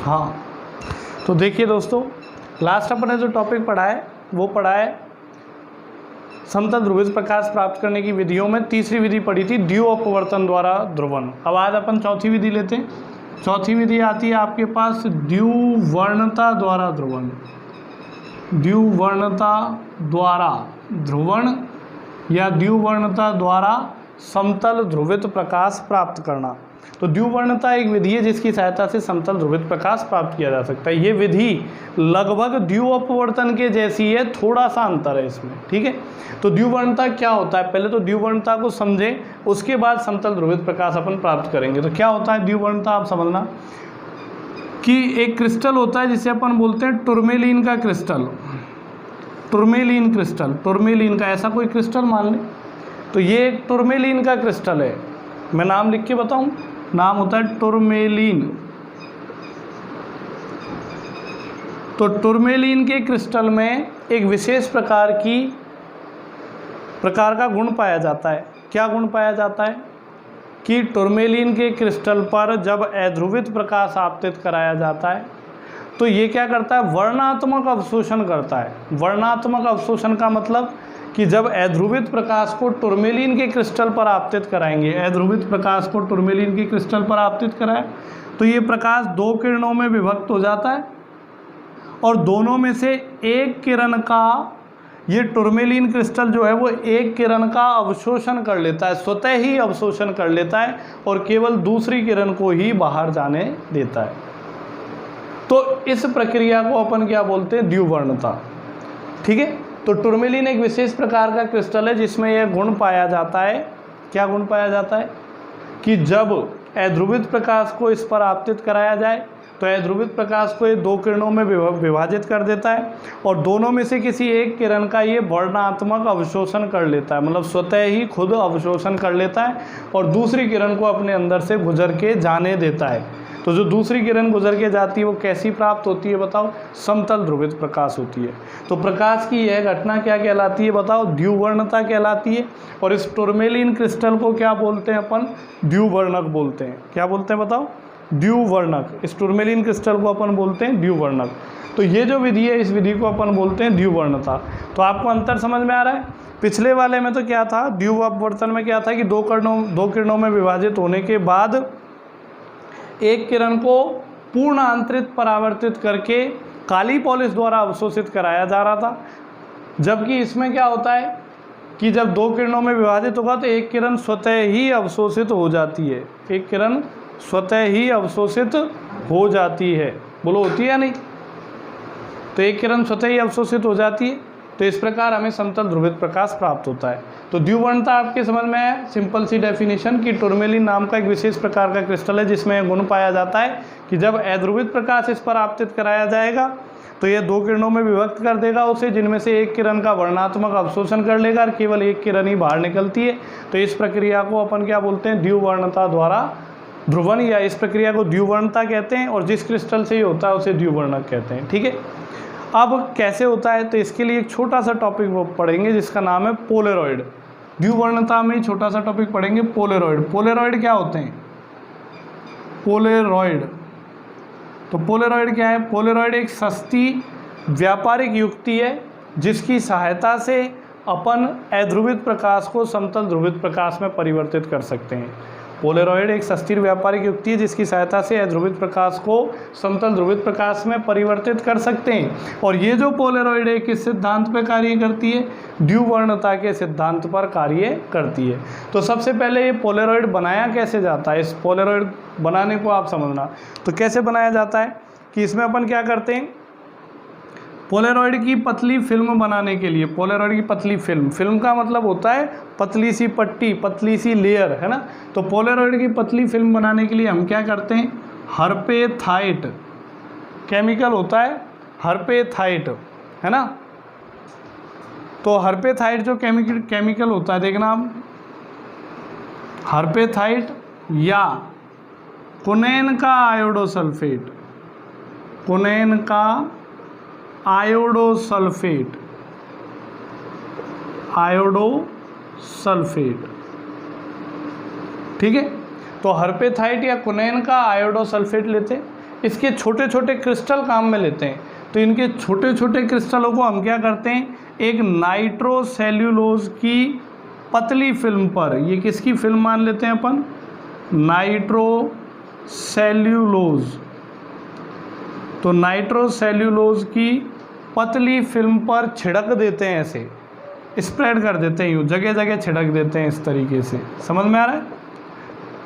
हाँ, तो देखिए दोस्तों, लास्ट अपन ने जो टॉपिक पढ़ा है वो पढ़ा है समतल ध्रुवित प्रकाश प्राप्त करने की विधियों में तीसरी विधि पढ़ी थी, द्यू अपवर्तन द्वारा ध्रुवण। अब आज अपन चौथी विधि लेते हैं। चौथी विधि आती है आपके पास द्युवर्णता द्वारा ध्रुवण। द्युवर्णता द्वारा ध्रुवण या द्युवर्णता द्वारा समतल ध्रुवित प्रकाश प्राप्त करना। तो द्युवर्णता एक विधि है जिसकी सहायता से समतल ध्रुवित प्रकाश प्राप्त किया जा सकता है। ये विधि लगभग द्यू अपवर्तन के जैसी है, थोड़ा सा अंतर है इसमें, ठीक है। तो द्युवर्णता क्या होता है, पहले तो द्युवर्णता को समझें, उसके बाद समतल ध्रुवित प्रकाश अपन प्राप्त करेंगे। तो क्या होता है द्युवर्णता, आप समझना कि एक क्रिस्टल होता है जिसे अपन बोलते हैं टुरमेलिन का क्रिस्टल। टुरमेलिन क्रिस्टल, टुरमेलिन का ऐसा कोई क्रिस्टल मान लें, तो ये एक टुरमेलिन का क्रिस्टल है। मैं नाम लिख के बताऊं, नाम होता है टुरमेलिन। तो टुरमेलिन के क्रिस्टल में एक विशेष प्रकार का गुण पाया जाता है। क्या गुण पाया जाता है कि टुरमेलिन के क्रिस्टल पर जब अध्रुवित प्रकाश आपतित कराया जाता है तो ये क्या करता है, वर्णात्मक अवशोषण करता है। वर्णात्मक अवशोषण का मतलब कि जब अध्रुवित प्रकाश को टुरमेलिन के क्रिस्टल पर आपतित कराएंगे, अध्रुवित प्रकाश को टुरमेलिन के क्रिस्टल पर आपतित कराए तो ये प्रकाश दो किरणों में विभक्त हो जाता है और दोनों में से एक किरण का, ये टुरमेलिन क्रिस्टल जो है वो एक किरण का अवशोषण कर लेता है, स्वतः ही अवशोषण कर लेता है और केवल दूसरी किरण को ही बाहर जाने देता है। तो इस प्रक्रिया को अपन क्या बोलते हैं, द्युवर्णता, ठीक है। तो टुरमेलिन एक विशेष प्रकार का क्रिस्टल है जिसमें यह गुण पाया जाता है। क्या गुण पाया जाता है कि जब अध्रुवित प्रकाश को इस पर आपतित कराया जाए तो अध्रुवित प्रकाश को ये दो किरणों में विभाजित कर देता है और दोनों में से किसी एक किरण का ये वर्णात्मक अवशोषण कर लेता है, मतलब स्वतः ही खुद अवशोषण कर लेता है और दूसरी किरण को अपने अंदर से गुजर के जाने देता है। तो जो दूसरी किरण गुजर के जाती है वो कैसी प्राप्त होती है बताओ, समतल ध्रुवित प्रकाश होती है। तो प्रकाश की यह घटना क्या कहलाती है बताओ, द्युवर्णता कहलाती है। और इस टुरमेलिन क्रिस्टल को क्या बोलते हैं अपन, द्युवर्णक बोलते हैं। क्या बोलते हैं बताओ, द्युवर्णक। इस टुरमेलिन क्रिस्टल को अपन बोलते हैं द्युवर्णक। तो ये जो विधि है इस विधि को अपन बोलते हैं द्युवर्णता। तो आपको अंतर समझ में आ रहा है। पिछले वाले में तो क्या था, द्यू अपवर्तन में क्या था कि दो किरणों में विभाजित होने के बाद एक किरण को पूर्ण आंतरिक परावर्तित करके काली पॉलिश द्वारा अवशोषित कराया जा रहा था, जबकि इसमें क्या होता है कि जब दो किरणों में विभाजित होगा तो एक किरण स्वतः ही अवशोषित हो जाती है। एक किरण स्वतः ही अवशोषित हो जाती है, बोलो होती है या नहीं। तो एक किरण स्वतः ही अवशोषित हो जाती है, तो इस प्रकार हमें समतल ध्रुवित प्रकाश प्राप्त होता है। तो द्युवर्णता आपके समझ में है, सिंपल सी डेफिनेशन कि टुरमेलिन नाम का एक विशेष प्रकार का क्रिस्टल है जिसमें यह गुण पाया जाता है कि जब अध्रुवित प्रकाश इस पर आपतित कराया जाएगा तो यह दो किरणों में विभक्त कर देगा उसे, जिनमें से एक किरण का वर्णात्मक अवशोषण कर लेगा और केवल एक किरण ही बाहर निकलती है। तो इस प्रक्रिया को अपन क्या बोलते हैं, द्युवर्णता द्वारा ध्रुवण, या इस प्रक्रिया को द्युवर्णता कहते हैं। और जिस क्रिस्टल से ये होता है उसे द्युवर्णक कहते हैं, ठीक है। अब कैसे होता है, तो इसके लिए एक छोटा सा टॉपिक वो पढ़ेंगे जिसका नाम है पोलेरॉइड। द्युवर्णता में छोटा सा टॉपिक पढ़ेंगे पोलेरॉइड। पोलेरॉइड क्या होते हैं, पोलेरॉइड। तो पोलेरॉइड क्या है, पोलेरॉइड एक सस्ती व्यापारिक युक्ति है जिसकी सहायता से अपन अध्रुवित प्रकाश को समतल ध्रुवित प्रकाश में परिवर्तित कर सकते हैं। पोलेरॉइड एक सस्ती व्यापारिक युक्ति है जिसकी सहायता से अध्रुवित प्रकाश को समतल ध्रुवित प्रकाश में परिवर्तित कर सकते हैं। और ये जो पोलेरॉइड है किस सिद्धांत पर कार्य करती है, द्युवर्णता के सिद्धांत पर कार्य करती है। तो सबसे पहले ये पोलेरॉइड बनाया कैसे जाता है, इस पोलेरॉइड बनाने को आप समझना। तो कैसे बनाया जाता है कि इसमें अपन क्या करते हैं, पोलेरॉइड की पतली फिल्म बनाने के लिए, पोलेरॉइड की पतली फिल्म, फिल्म का मतलब होता है पतली सी पट्टी, पतली सी लेयर, है ना। तो पोलेरॉइड की पतली फिल्म बनाने के लिए हम क्या करते हैं, हर्पेथाइट केमिकल होता है, हर्पेथाइट, है ना। तो हर्पेथाइट जो केमिकल होता है, देखना आप, हर्पेथाइट या कुनैन का आयोडोसल्फेट, कुनैन का आयोडोसल्फेट, आयोडोसल्फेट, ठीक है। तो हर्पेथाइट या कुनैन का आयोडोसल्फेट लेते, इसके छोटे छोटे क्रिस्टल काम में लेते हैं। तो इनके छोटे छोटे क्रिस्टलों को हम क्या करते हैं, एक नाइट्रोसेल्यूलोज की पतली फिल्म पर, ये किसकी फिल्म मान लेते हैं अपन, नाइट्रोसेल्यूलोज। तो नाइट्रोसेल्यूलोज की पतली फिल्म पर छिड़क देते हैं, ऐसे स्प्रेड कर देते हैं, यूँ जगह जगह छिड़क देते हैं इस तरीके से। समझ में आ रहा है?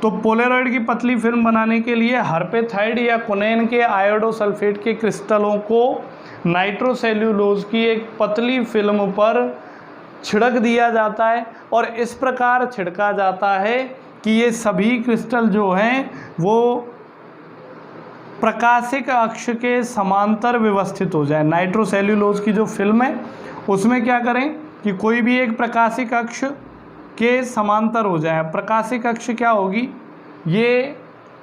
तो पोलेरॉइड की पतली फिल्म बनाने के लिए हर्पेथाइड या कुनैन के आयोडोसल्फेट के क्रिस्टलों को नाइट्रोसेल्यूलोज की एक पतली फिल्म पर छिड़क दिया जाता है, और इस प्रकार छिड़का जाता है कि ये सभी क्रिस्टल जो हैं वो प्रकाशिक अक्ष के समांतर व्यवस्थित हो जाए। नाइट्रोसेल्यूलोज की जो फिल्म है उसमें क्या करें कि कोई भी एक प्रकाशिक अक्ष के समांतर हो जाए। प्रकाशिक अक्ष क्या होगी ये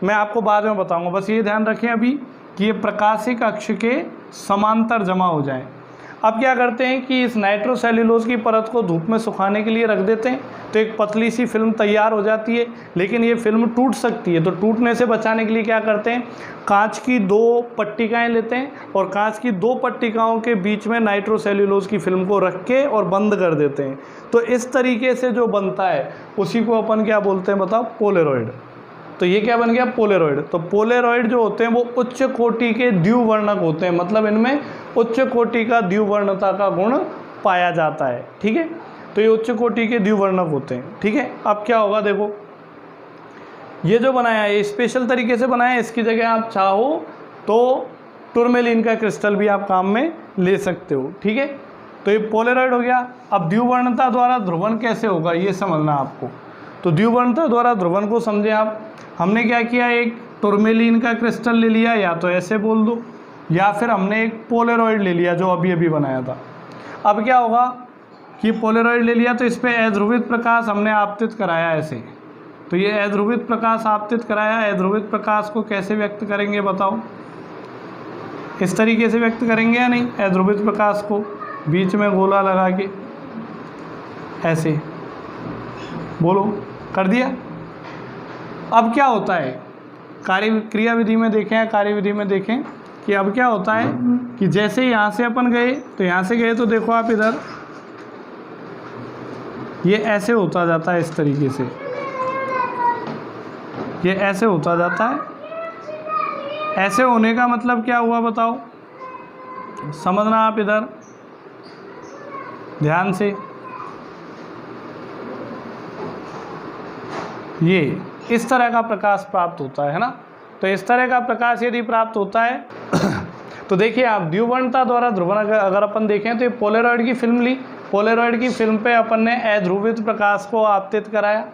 मैं आपको बाद में बताऊंगा, बस ये ध्यान रखें अभी कि ये प्रकाशिक अक्ष के समांतर जमा हो जाए। अब क्या करते हैं कि इस नाइट्रोसेल्यूलोज की परत को धूप में सुखाने के लिए रख देते हैं, तो एक पतली सी फिल्म तैयार हो जाती है। लेकिन ये फिल्म टूट सकती है, तो टूटने से बचाने के लिए क्या करते हैं, कांच की 2 पट्टिकाएं लेते हैं और कांच की 2 पट्टिकाओं के बीच में नाइट्रोसेल्यूलोज की फिल्म को रख के और बंद कर देते हैं। तो इस तरीके से जो बनता है उसी को अपन क्या बोलते हैं बताओ, पोलेरॉइड। तो ये क्या बन गया, पोलेरॉइड। तो पोलेरॉइड जो होते हैं वो उच्च कोटि के द्विवर्णक होते हैं, मतलब इनमें उच्च कोटि का द्विवर्णता का गुण पाया जाता है। ठीक है, तो ये उच्च कोटि के द्विवर्णक होते हैं। ठीक है, अब क्या होगा देखो, ये जो बनाया है स्पेशल तरीके से बनाया है, इसकी जगह आप चाहो तो टूरमेलिन का क्रिस्टल भी आप काम में ले सकते हो। ठीक है, तो ये पोलेरॉइड हो गया। अब द्विवर्णता द्वारा ध्रुवण कैसे होगा ये समझना आपको। तो द्विवर्णता द्वारा ध्रुवण को समझे आप, हमने क्या किया, एक टूरमेलिन का क्रिस्टल ले लिया, या तो ऐसे बोल दो, या फिर हमने एक पोलेरॉइड ले लिया जो अभी अभी बनाया था। अब क्या होगा कि पोलेरॉइड ले लिया तो इस पर अध्रुवित प्रकाश हमने आपतित कराया ऐसे। तो ये अध्रुवित प्रकाश आपतित कराया, अध्रुवित प्रकाश को कैसे व्यक्त करेंगे बताओ, इस तरीके से व्यक्त करेंगे या नहीं, अध्रुवित प्रकाश को बीच में गोला लगा के ऐसे, बोलो कर दिया। अब क्या होता है, कार्य क्रिया विधि में देखें, कार्यविधि में देखें कि अब क्या होता है कि जैसे यहाँ से अपन गए, तो यहाँ से गए तो देखो आप इधर ये ऐसे होता जाता है, इस तरीके से ये ऐसे होता जाता है। ऐसे होने का मतलब क्या हुआ बताओ, समझना आप इधर ध्यान से। ये इस तरह का प्रकाश प्राप्त होता है ना। तो इस तरह का प्रकाश यदि प्राप्त होता है तो देखिए आप द्विवर्णता द्वारा ध्रुवण अगर अपन देखें तो ये पोलेरॉइड की फिल्म ली, पोलेरॉइड की फिल्म पे अपन ने अध्रुवित प्रकाश को आपतित कराया।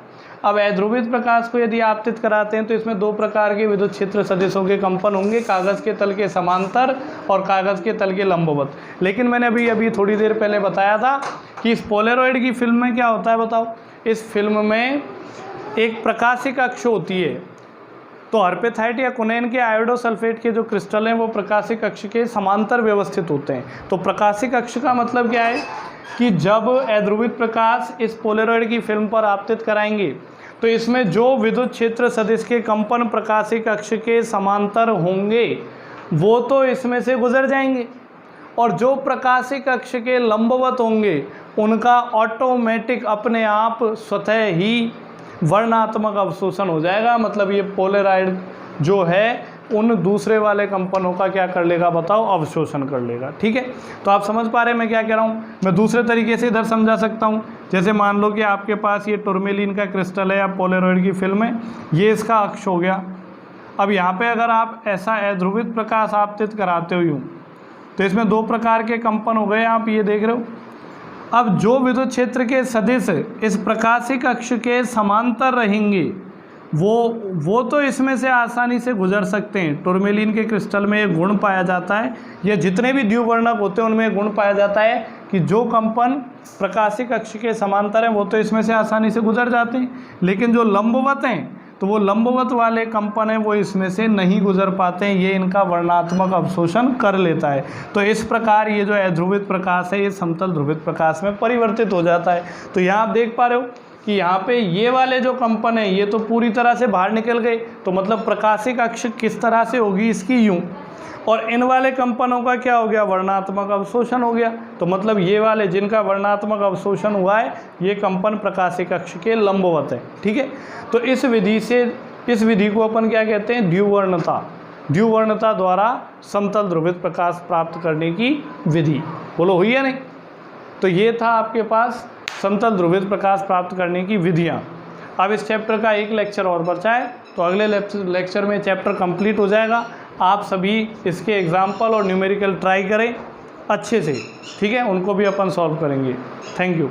अब अध्रुवित प्रकाश को यदि आपतित कराते हैं तो इसमें 2 प्रकार के विद्युत क्षेत्र सदिशों के कंपन होंगे, कागज़ के तल के समांतर और कागज़ के तल के लंबवत। लेकिन मैंने अभी थोड़ी देर पहले बताया था कि इस पोलेरॉइड की फिल्म में क्या होता है बताओ, इस फिल्म में एक प्रकाशिक अक्ष होती है। तो हर्पेथाइट या कुनैन के आयोडोसल्फेट के जो क्रिस्टल हैं वो प्रकाशिक अक्ष के समांतर व्यवस्थित होते हैं। तो प्रकाशिक अक्ष का मतलब क्या है कि जब अध्रुवित प्रकाश इस पोलेरॉइड की फिल्म पर आपतित कराएंगे तो इसमें जो विद्युत क्षेत्र सदिश के कंपन प्रकाशिक अक्ष के समांतर होंगे वो तो इसमें से गुजर जाएंगे, और जो प्रकाशिक अक्ष के लंबवत होंगे उनका ऑटोमेटिक अपने आप स्वतः ही वर्णात्मक अवशोषण हो जाएगा। मतलब ये पोलेरॉइड जो है उन दूसरे वाले कंपनों का क्या कर लेगा बताओ, अवशोषण कर लेगा। ठीक है, तो आप समझ पा रहे हैं मैं क्या कह रहा हूँ। मैं दूसरे तरीके से इधर समझा सकता हूँ, जैसे मान लो कि आपके पास ये टूरमेलिन का क्रिस्टल है या पोलेरॉइड की फिल्म है, ये इसका अक्ष हो गया। अब यहाँ पे अगर आप ऐसा अध्रुवित प्रकाश आपतित कराते हो यूँ, तो इसमें 2 प्रकार के कंपन हो गए, आप ये देख रहे हो। अब जो विद्युत क्षेत्र के सदिश इस प्रकाशिक अक्ष के समांतर रहेंगे वो तो इसमें से आसानी से गुजर सकते हैं। टूरमेलिन के क्रिस्टल में एक गुण पाया जाता है, ये जितने भी द्विवर्णक होते हैं उनमें एक गुण पाया जाता है कि जो कंपन प्रकाशिक अक्ष के समांतर हैं वो तो इसमें से आसानी से गुजर जाते हैं, लेकिन जो लंबवत हैं तो वो लंबवत वाले कंपन हैं वो इसमें से नहीं गुजर पाते हैं, ये इनका वर्णात्मक अवशोषण कर लेता है। तो इस प्रकार ये जो अध्रुवित प्रकाश है ये समतल ध्रुवित प्रकाश में परिवर्तित हो जाता है। तो यहाँ आप देख पा रहे हो कि यहाँ पे ये वाले जो कंपन है ये तो पूरी तरह से बाहर निकल गए, तो मतलब प्रकाशिक अक्ष किस तरह से होगी इसकी, यूं, और इन वाले कंपनों का क्या हो गया, वर्णात्मक अवशोषण हो गया। तो मतलब ये वाले जिनका वर्णात्मक अवशोषण हुआ है ये कंपन प्रकाशिक अक्ष के लंबवत है, ठीक है। तो इस विधि को अपन क्या कहते हैं, द्विवर्णता। द्विवर्णता द्वारा समतल ध्रुवित प्रकाश प्राप्त करने की विधि, बोलो हुई है नहीं। तो ये था आपके पास समतल ध्रुवित प्रकाश प्राप्त करने की विधियाँ। अब इस चैप्टर का एक लेक्चर और बचा है, तो अगले लेक्चर में चैप्टर कंप्लीट हो जाएगा। आप सभी इसके एग्जाम्पल और न्यूमेरिकल ट्राई करें अच्छे से, ठीक है, उनको भी अपन सॉल्व करेंगे। Thank you.